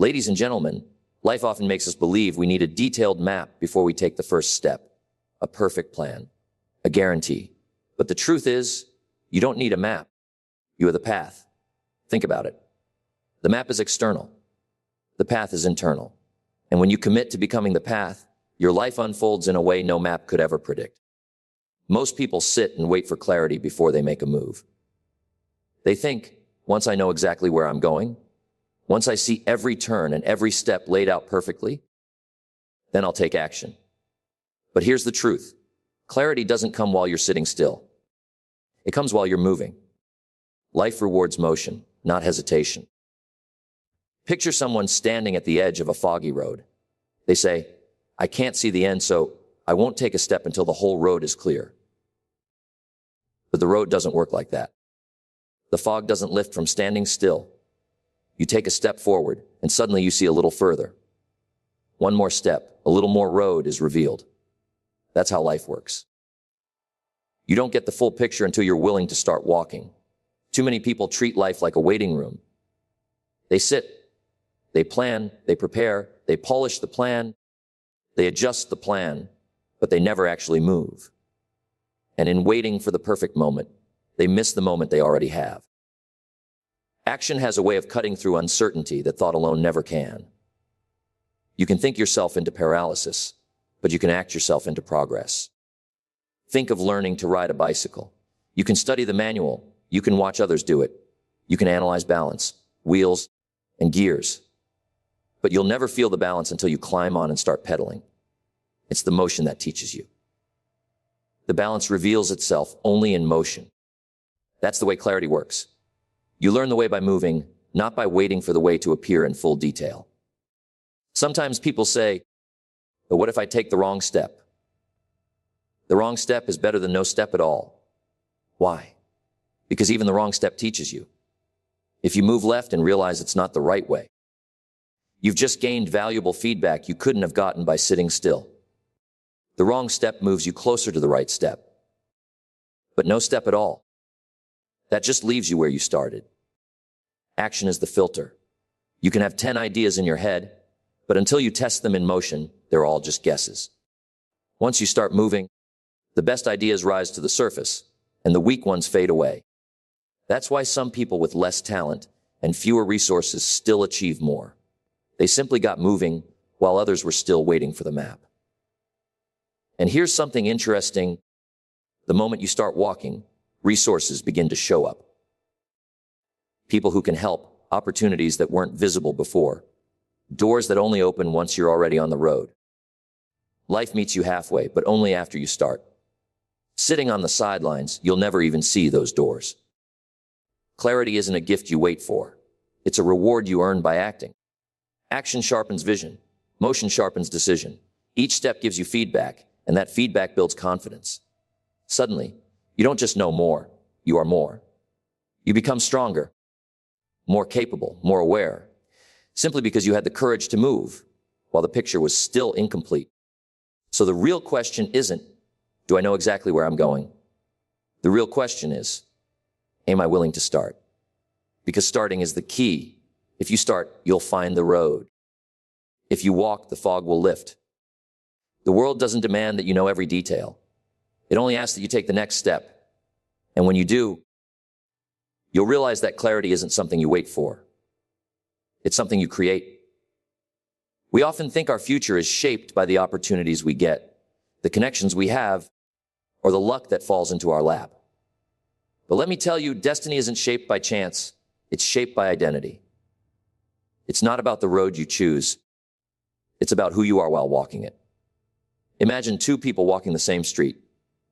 Ladies and gentlemen, life often makes us believe we need a detailed map before we take the first step, a perfect plan, a guarantee. But the truth is, you don't need a map. You have the path. Think about it. The map is external. The path is internal. And when you commit to becoming the path, your life unfolds in a way no map could ever predict. Most people sit and wait for clarity before they make a move. They think, once I know exactly where I'm going, once I see every turn and every step laid out perfectly, then I'll take action. But here's the truth. Clarity doesn't come while you're sitting still. It comes while you're moving. Life rewards motion, not hesitation. Picture someone standing at the edge of a foggy road. They say, I can't see the end, so I won't take a step until the whole road is clear. But the road doesn't work like that. The fog doesn't lift from standing still. You take a step forward, and suddenly you see a little further. One more step, a little more road is revealed. That's how life works. You don't get the full picture until you're willing to start walking. Too many people treat life like a waiting room. They sit, they plan, they prepare, they polish the plan, they adjust the plan, but they never actually move. And in waiting for the perfect moment, they miss the moment they already have. Action has a way of cutting through uncertainty that thought alone never can. You can think yourself into paralysis, but you can act yourself into progress. Think of learning to ride a bicycle. You can study the manual. You can watch others do it. You can analyze balance, wheels, and gears. But you'll never feel the balance until you climb on and start pedaling. It's the motion that teaches you. The balance reveals itself only in motion. That's the way clarity works. You learn the way by moving, not by waiting for the way to appear in full detail. Sometimes people say, but what if I take the wrong step? The wrong step is better than no step at all. Why? Because even the wrong step teaches you. If you move left and realize it's not the right way, you've just gained valuable feedback you couldn't have gotten by sitting still. The wrong step moves you closer to the right step. But no step at all. That just leaves you where you started. Action is the filter. You can have 10 ideas in your head, but until you test them in motion, they're all just guesses. Once you start moving, the best ideas rise to the surface, and the weak ones fade away. That's why some people with less talent and fewer resources still achieve more. They simply got moving while others were still waiting for the map. And here's something interesting. The moment you start walking, resources begin to show up. People who can help, opportunities that weren't visible before, doors that only open once you're already on the road. Life meets you halfway, but only after you start. Sitting on the sidelines, you'll never even see those doors. Clarity isn't a gift you wait for. It's a reward you earn by acting. Action sharpens vision. Motion sharpens decision. Each step gives you feedback, and that feedback builds confidence. Suddenly, you don't just know more, you are more. You become stronger, more capable, more aware, simply because you had the courage to move while the picture was still incomplete. So the real question isn't, do I know exactly where I'm going? The real question is, am I willing to start? Because starting is the key. If you start, you'll find the road. If you walk, the fog will lift. The world doesn't demand that you know every detail. It only asks that you take the next step. And when you do, you'll realize that clarity isn't something you wait for. It's something you create. We often think our future is shaped by the opportunities we get, the connections we have, or the luck that falls into our lap. But let me tell you, destiny isn't shaped by chance. It's shaped by identity. It's not about the road you choose. It's about who you are while walking it. Imagine two people walking the same street.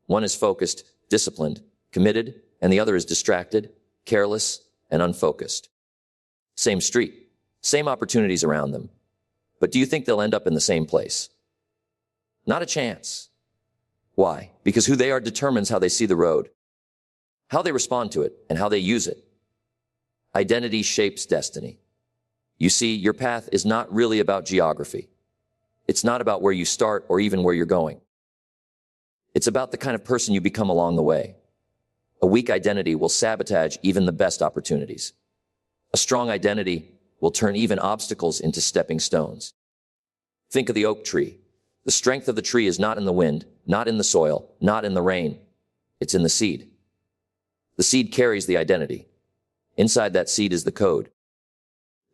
One is focused, disciplined, committed, and the other is distracted, careless, and unfocused. Same street, same opportunities around them. But do you think they'll end up in the same place? Not a chance. Why? Because who they are determines how they see the road, how they respond to it, and how they use it. Identity shapes destiny. You see, your path is not really about geography. It's not about where you start or even where you're going. It's about the kind of person you become along the way. A weak identity will sabotage even the best opportunities. A strong identity will turn even obstacles into stepping stones. Think of the oak tree. The strength of the tree is not in the wind, not in the soil, not in the rain. It's in the seed. The seed carries the identity. Inside that seed is the code,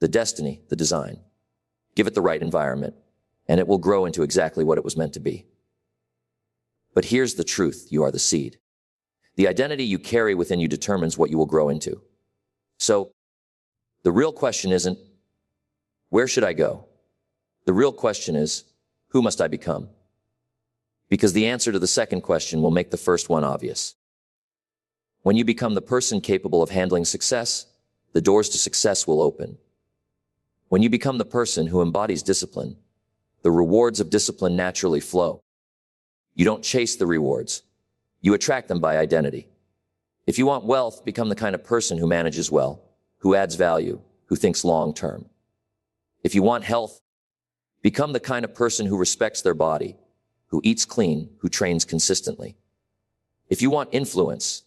the destiny, the design. Give it the right environment, and it will grow into exactly what it was meant to be. But here's the truth: you are the seed. The identity you carry within you determines what you will grow into. So, the real question isn't, where should I go? The real question is, who must I become? Because the answer to the second question will make the first one obvious. When you become the person capable of handling success, the doors to success will open. When you become the person who embodies discipline, the rewards of discipline naturally flow. You don't chase the rewards. You attract them by identity. If you want wealth, become the kind of person who manages well, who adds value, who thinks long-term. If you want health, become the kind of person who respects their body, who eats clean, who trains consistently. If you want influence,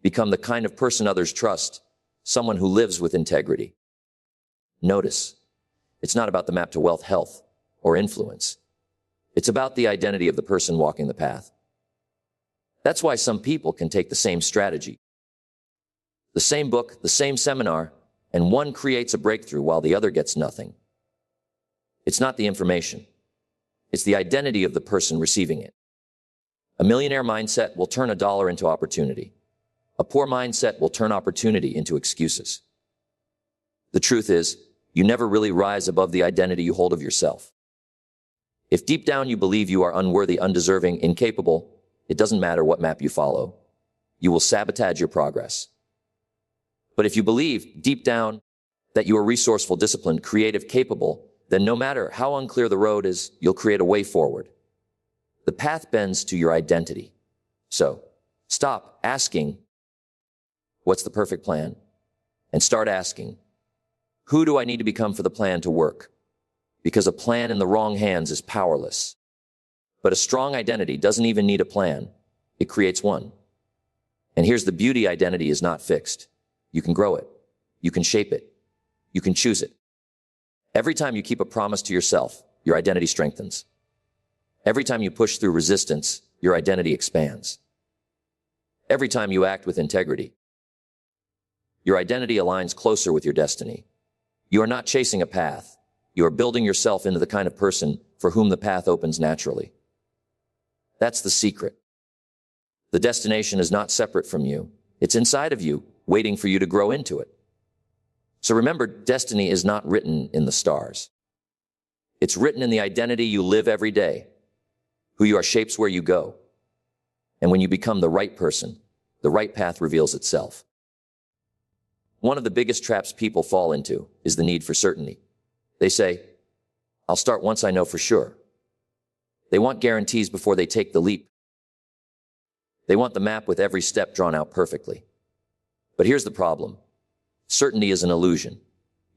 become the kind of person others trust, someone who lives with integrity. Notice, it's not about the map to wealth, health, or influence. It's about the identity of the person walking the path. That's why some people can take the same strategy, the same book, the same seminar, and one creates a breakthrough while the other gets nothing. It's not the information. It's the identity of the person receiving it. A millionaire mindset will turn $1 into opportunity. A poor mindset will turn opportunity into excuses. The truth is, you never really rise above the identity you hold of yourself. If deep down you believe you are unworthy, undeserving, incapable, it doesn't matter what map you follow. You will sabotage your progress. But if you believe deep down that you are resourceful, disciplined, creative, capable, then no matter how unclear the road is, you'll create a way forward. The path bends to your identity. So, stop asking, what's the perfect plan? And start asking, who do I need to become for the plan to work? Because a plan in the wrong hands is powerless. But a strong identity doesn't even need a plan. It creates one. And here's the beauty: identity is not fixed. You can grow it. You can shape it. You can choose it. Every time you keep a promise to yourself, your identity strengthens. Every time you push through resistance, your identity expands. Every time you act with integrity, your identity aligns closer with your destiny. You are not chasing a path. You are building yourself into the kind of person for whom the path opens naturally. That's the secret. The destination is not separate from you. It's inside of you, waiting for you to grow into it. So remember, destiny is not written in the stars. It's written in the identity you live every day. Who you are shapes where you go. And when you become the right person, the right path reveals itself. One of the biggest traps people fall into is the need for certainty. They say, I'll start once I know for sure. They want guarantees before they take the leap. They want the map with every step drawn out perfectly. But here's the problem. Certainty is an illusion.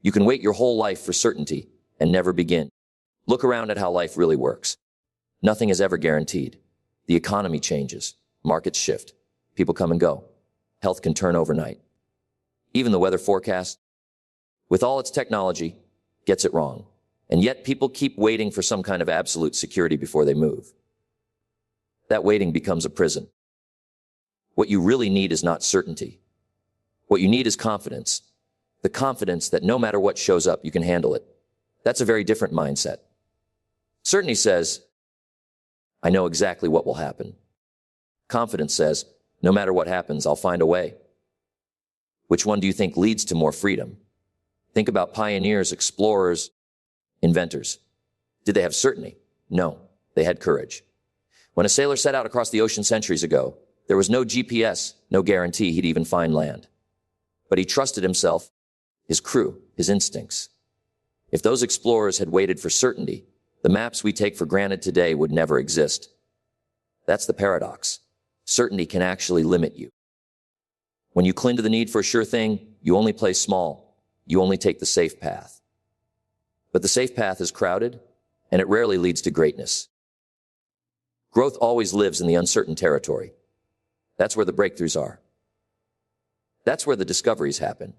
You can wait your whole life for certainty and never begin. Look around at how life really works. Nothing is ever guaranteed. The economy changes. Markets shift. People come and go. Health can turn overnight. Even the weather forecast, with all its technology, gets it wrong. And yet people keep waiting for some kind of absolute security before they move. That waiting becomes a prison. What you really need is not certainty. What you need is confidence. The confidence that no matter what shows up, you can handle it. That's a very different mindset. Certainty says, I know exactly what will happen. Confidence says, no matter what happens, I'll find a way. Which one do you think leads to more freedom? Think about pioneers, explorers, inventors. Did they have certainty? No, they had courage. When a sailor set out across the ocean centuries ago, there was no GPS, no guarantee he'd even find land. But he trusted himself, his crew, his instincts. If those explorers had waited for certainty, the maps we take for granted today would never exist. That's the paradox. Certainty can actually limit you. When you cling to the need for a sure thing, you only play small. You only take the safe path. But the safe path is crowded, and it rarely leads to greatness. Growth always lives in the uncertain territory. That's where the breakthroughs are. That's where the discoveries happen.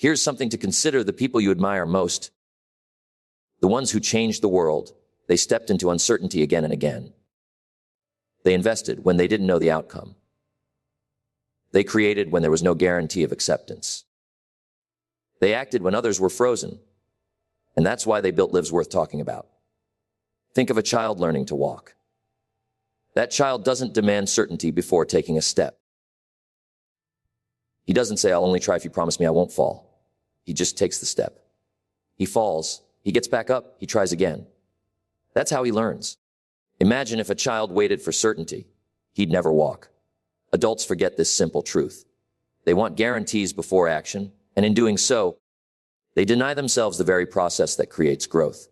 Here's something to consider: the people you admire most, the ones who changed the world, they stepped into uncertainty again and again. They invested when they didn't know the outcome. They created when there was no guarantee of acceptance. They acted when others were frozen. And that's why they built lives worth talking about. Think of a child learning to walk. That child doesn't demand certainty before taking a step. He doesn't say, "I'll only try if you promise me I won't fall." He just takes the step. He falls, he gets back up, he tries again. That's how he learns. Imagine if a child waited for certainty. He'd never walk. Adults forget this simple truth. They want guarantees before action, and in doing so, they deny themselves the very process that creates growth.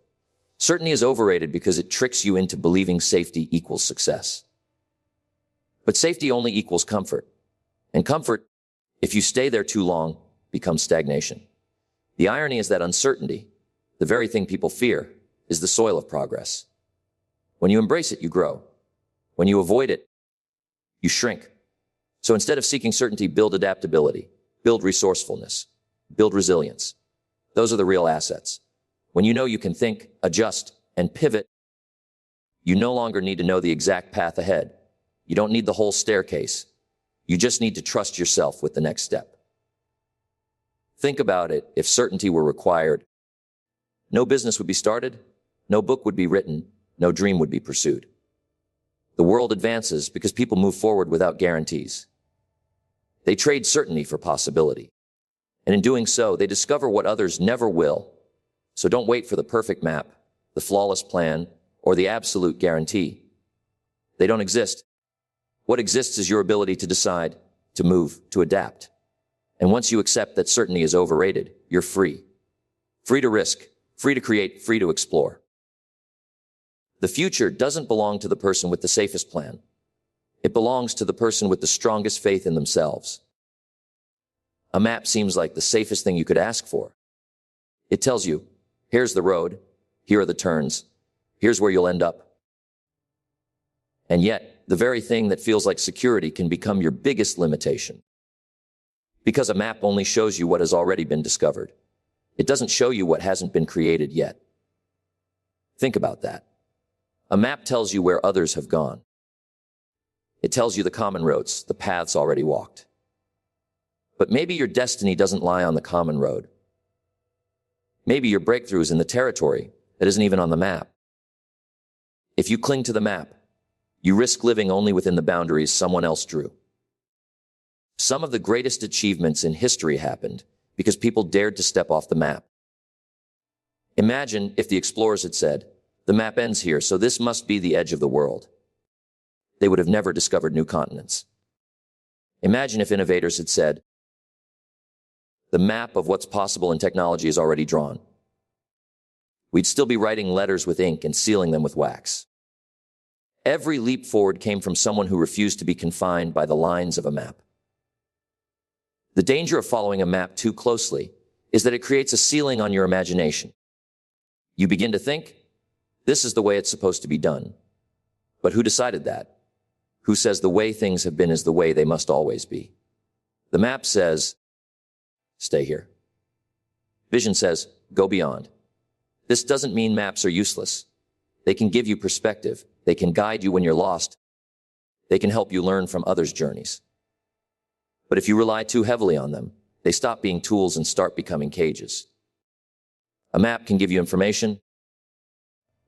Certainty is overrated because it tricks you into believing safety equals success. But safety only equals comfort. And comfort, if you stay there too long, becomes stagnation. The irony is that uncertainty, the very thing people fear, is the soil of progress. When you embrace it, you grow. When you avoid it, you shrink. So instead of seeking certainty, build adaptability, build resourcefulness, build resilience. Those are the real assets. When you know you can think, adjust, and pivot, you no longer need to know the exact path ahead. You don't need the whole staircase. You just need to trust yourself with the next step. Think about it. If certainty were required, no business would be started, no book would be written, no dream would be pursued. The world advances because people move forward without guarantees. They trade certainty for possibility. And in doing so, they discover what others never will. So don't wait for the perfect map, the flawless plan, or the absolute guarantee. They don't exist. What exists is your ability to decide, to move, to adapt. And once you accept that certainty is overrated, you're free. Free to risk, free to create, free to explore. The future doesn't belong to the person with the safest plan. It belongs to the person with the strongest faith in themselves. A map seems like the safest thing you could ask for. It tells you, here's the road, here are the turns, here's where you'll end up. And yet, the very thing that feels like security can become your biggest limitation. Because a map only shows you what has already been discovered. It doesn't show you what hasn't been created yet. Think about that. A map tells you where others have gone. It tells you the common roads, the paths already walked. But maybe your destiny doesn't lie on the common road. Maybe your breakthrough is in the territory that isn't even on the map. If you cling to the map, you risk living only within the boundaries someone else drew. Some of the greatest achievements in history happened because people dared to step off the map. Imagine if the explorers had said, "The map ends here, so this must be the edge of the world." They would have never discovered new continents. Imagine if innovators had said, "The map of what's possible in technology is already drawn." We'd still be writing letters with ink and sealing them with wax. Every leap forward came from someone who refused to be confined by the lines of a map. The danger of following a map too closely is that it creates a ceiling on your imagination. You begin to think, this is the way it's supposed to be done. But who decided that? Who says the way things have been is the way they must always be? The map says, stay here. Vision says, go beyond. This doesn't mean maps are useless. They can give you perspective. They can guide you when you're lost. They can help you learn from others' journeys. But if you rely too heavily on them, they stop being tools and start becoming cages. A map can give you information,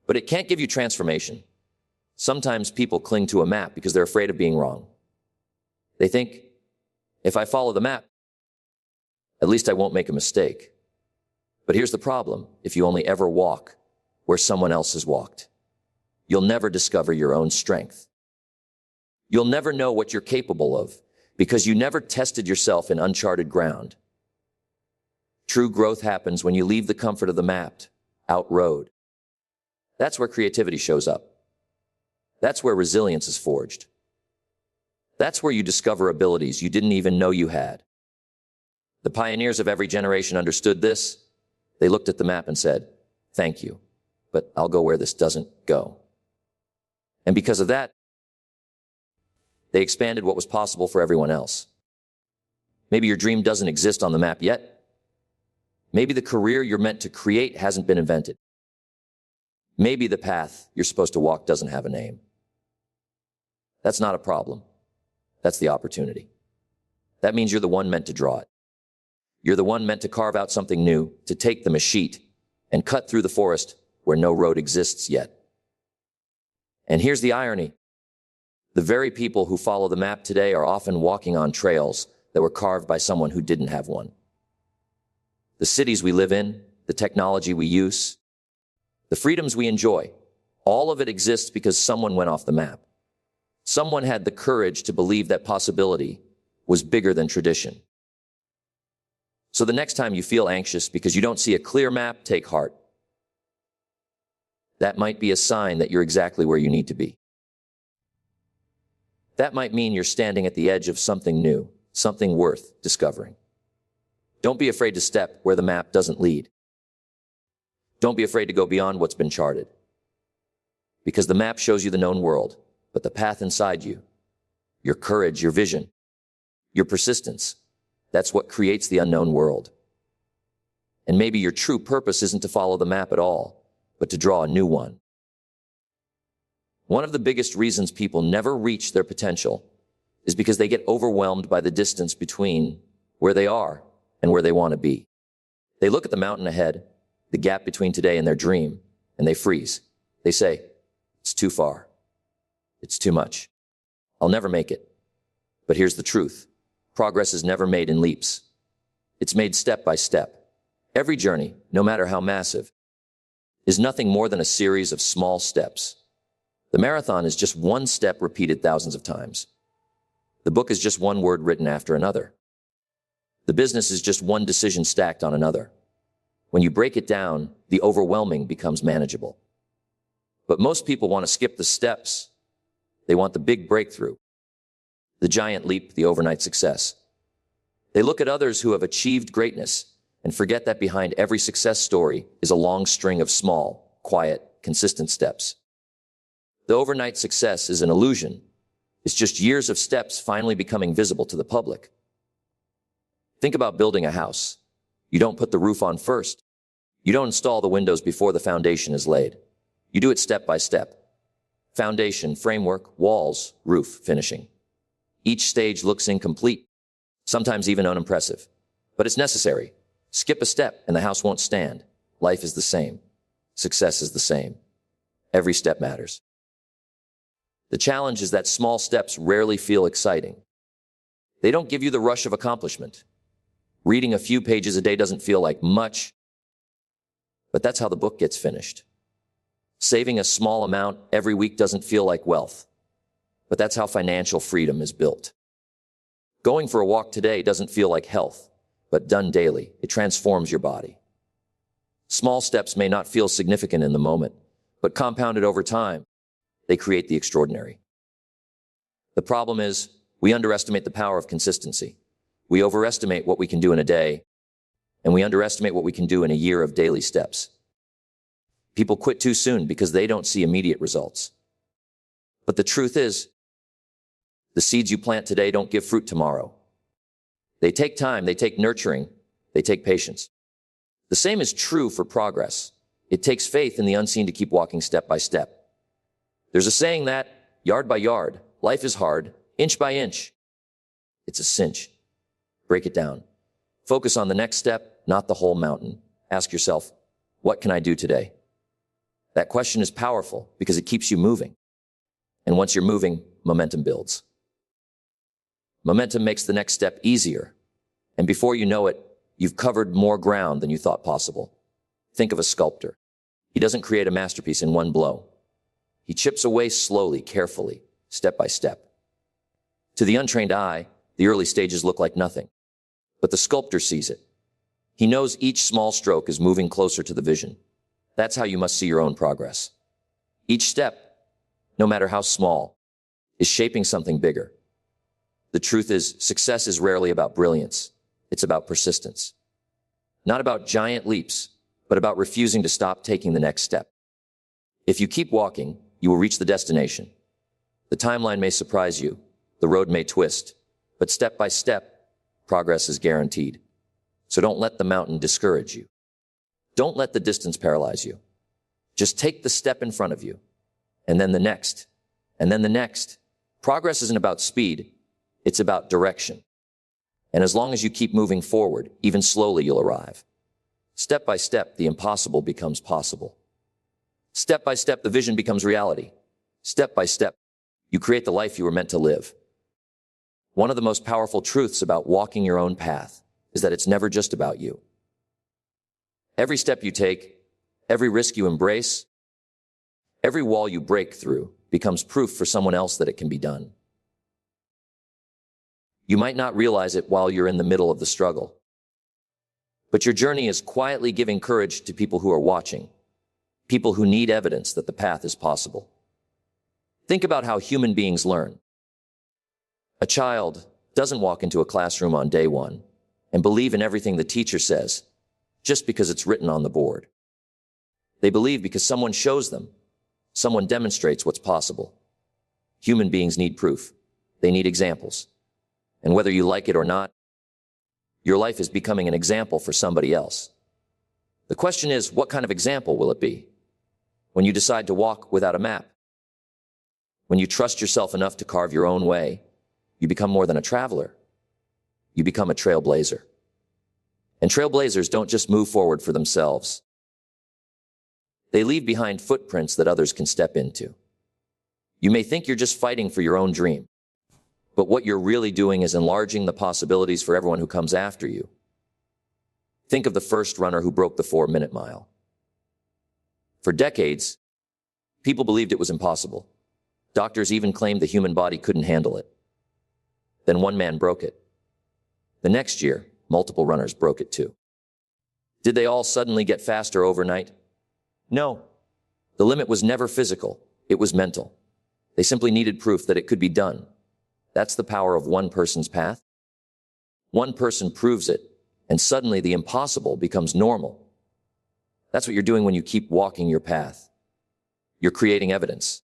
but it can't give you transformation. Sometimes people cling to a map because they're afraid of being wrong. They think, if I follow the map, at least I won't make a mistake. But here's the problem. If you only ever walk where someone else has walked, you'll never discover your own strength. You'll never know what you're capable of because you never tested yourself in uncharted ground. True growth happens when you leave the comfort of the mapped out road. That's where creativity shows up. That's where resilience is forged. That's where you discover abilities you didn't even know you had. The pioneers of every generation understood this. They looked at the map and said, thank you, but I'll go where this doesn't go. And because of that, they expanded what was possible for everyone else. Maybe your dream doesn't exist on the map yet. Maybe the career you're meant to create hasn't been invented. Maybe the path you're supposed to walk doesn't have a name. That's not a problem. That's the opportunity. That means you're the one meant to draw it. You're the one meant to carve out something new, to take the machete and cut through the forest where no road exists yet. And here's the irony. The very people who follow the map today are often walking on trails that were carved by someone who didn't have one. The cities we live in, the technology we use, the freedoms we enjoy, all of it exists because someone went off the map. Someone had the courage to believe that possibility was bigger than tradition. So the next time you feel anxious because you don't see a clear map, take heart. That might be a sign that you're exactly where you need to be. That might mean you're standing at the edge of something new, something worth discovering. Don't be afraid to step where the map doesn't lead. Don't be afraid to go beyond what's been charted. Because the map shows you the known world, but the path inside you, your courage, your vision, your persistence, that's what creates the unknown world. And maybe your true purpose isn't to follow the map at all, but to draw a new one. One of the biggest reasons people never reach their potential is because they get overwhelmed by the distance between where they are and where they want to be. They look at the mountain ahead, the gap between today and their dream, and they freeze. They say, it's too far. It's too much. I'll never make it. But here's the truth. Progress is never made in leaps. It's made step by step. Every journey, no matter how massive, is nothing more than a series of small steps. The marathon is just one step repeated thousands of times. The book is just one word written after another. The business is just one decision stacked on another. When you break it down, the overwhelming becomes manageable. But most people want to skip the steps. They want the big breakthrough, the giant leap, the overnight success. They look at others who have achieved greatness and forget that behind every success story is a long string of small, quiet, consistent steps. The overnight success is an illusion. It's just years of steps finally becoming visible to the public. Think about building a house. You don't put the roof on first. You don't install the windows before the foundation is laid. You do it step by step. Foundation, framework, walls, roof, finishing. Each stage looks incomplete, sometimes even unimpressive. But it's necessary. Skip a step and the house won't stand. Life is the same. Success is the same. Every step matters. The challenge is that small steps rarely feel exciting. They don't give you the rush of accomplishment. Reading a few pages a day doesn't feel like much, but that's how the book gets finished. Saving a small amount every week doesn't feel like wealth, but that's how financial freedom is built. Going for a walk today doesn't feel like health, but done daily, it transforms your body. Small steps may not feel significant in the moment, but compounded over time, they create the extraordinary. The problem is, we underestimate the power of consistency. We overestimate what we can do in a day, and we underestimate what we can do in a year of daily steps. People quit too soon because they don't see immediate results. But the truth is, the seeds you plant today don't give fruit tomorrow. They take time, they take nurturing, they take patience. The same is true for progress. It takes faith in the unseen to keep walking step by step. There's a saying that, yard by yard, life is hard, inch by inch. It's a cinch. Break it down. Focus on the next step, not the whole mountain. Ask yourself, what can I do today? That question is powerful because it keeps you moving. And once you're moving, momentum builds. Momentum makes the next step easier. And before you know it, you've covered more ground than you thought possible. Think of a sculptor. He doesn't create a masterpiece in one blow. He chips away slowly, carefully, step by step. To the untrained eye, the early stages look like nothing. But the sculptor sees it. He knows each small stroke is moving closer to the vision. That's how you must see your own progress. Each step, no matter how small, is shaping something bigger. The truth is, success is rarely about brilliance. It's about persistence. Not about giant leaps, but about refusing to stop taking the next step. If you keep walking, you will reach the destination. The timeline may surprise you, the road may twist, but step by step, progress is guaranteed. So don't let the mountain discourage you. Don't let the distance paralyze you. Just take the step in front of you, and then the next, and then the next. Progress isn't about speed, it's about direction. And as long as you keep moving forward, even slowly, you'll arrive. Step by step, the impossible becomes possible. Step by step, the vision becomes reality. Step by step, you create the life you were meant to live. One of the most powerful truths about walking your own path is that it's never just about you. Every step you take, every risk you embrace, every wall you break through becomes proof for someone else that it can be done. You might not realize it while you're in the middle of the struggle, but your journey is quietly giving courage to people who are watching, people who need evidence that the path is possible. Think about how human beings learn. A child doesn't walk into a classroom on day one and believe in everything the teacher says just because it's written on the board. They believe because someone shows them, someone demonstrates what's possible. Human beings need proof. They need examples. And whether you like it or not, your life is becoming an example for somebody else. The question is, what kind of example will it be? When you decide to walk without a map, when you trust yourself enough to carve your own way, you become more than a traveler. You become a trailblazer. And trailblazers don't just move forward for themselves. They leave behind footprints that others can step into. You may think you're just fighting for your own dream, but what you're really doing is enlarging the possibilities for everyone who comes after you. Think of the first runner who broke the 4-minute mile. For decades, people believed it was impossible. Doctors even claimed the human body couldn't handle it. Then one man broke it. The next year, multiple runners broke it too. Did they all suddenly get faster overnight? No. The limit was never physical, it was mental. They simply needed proof that it could be done. That's the power of one person's path. One person proves it, and suddenly the impossible becomes normal. That's what you're doing when you keep walking your path. You're creating evidence.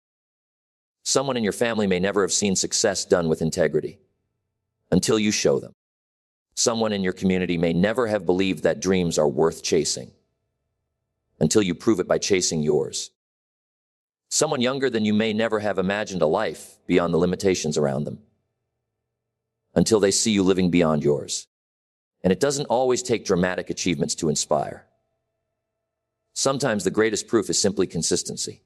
Someone in your family may never have seen success done with integrity until you show them. Someone in your community may never have believed that dreams are worth chasing until you prove it by chasing yours. Someone younger than you may never have imagined a life beyond the limitations around them until they see you living beyond yours. And it doesn't always take dramatic achievements to inspire. Sometimes the greatest proof is simply consistency.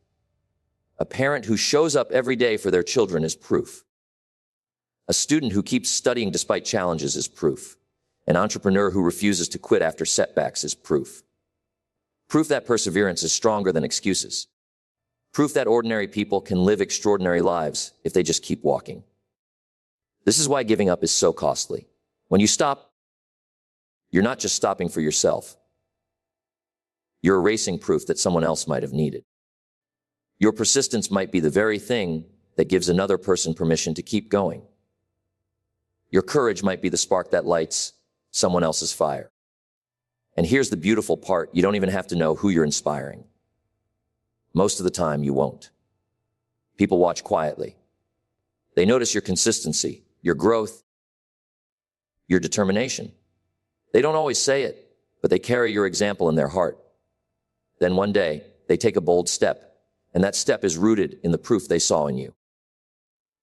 A parent who shows up every day for their children is proof. A student who keeps studying despite challenges is proof. An entrepreneur who refuses to quit after setbacks is proof. Proof that perseverance is stronger than excuses. Proof that ordinary people can live extraordinary lives if they just keep walking. This is why giving up is so costly. When you stop, you're not just stopping for yourself. You're erasing proof that someone else might have needed. Your persistence might be the very thing that gives another person permission to keep going. Your courage might be the spark that lights someone else's fire. And here's the beautiful part, you don't even have to know who you're inspiring. Most of the time, you won't. People watch quietly. They notice your consistency, your growth, your determination. They don't always say it, but they carry your example in their heart. Then one day, they take a bold step, and that step is rooted in the proof they saw in you.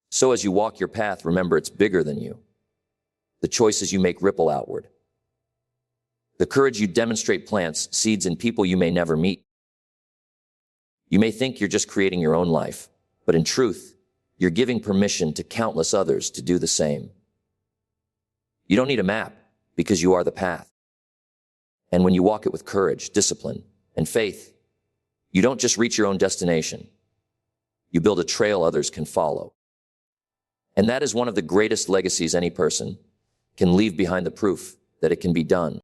So as you walk your path, remember it's bigger than you. The choices you make ripple outward. The courage you demonstrate plants seeds in people you may never meet. You may think you're just creating your own life, but in truth, you're giving permission to countless others to do the same. You don't need a map because you are the path. And when you walk it with courage, discipline, and faith, you don't just reach your own destination. You build a trail others can follow. And that is one of the greatest legacies any person can leave behind, the proof that it can be done.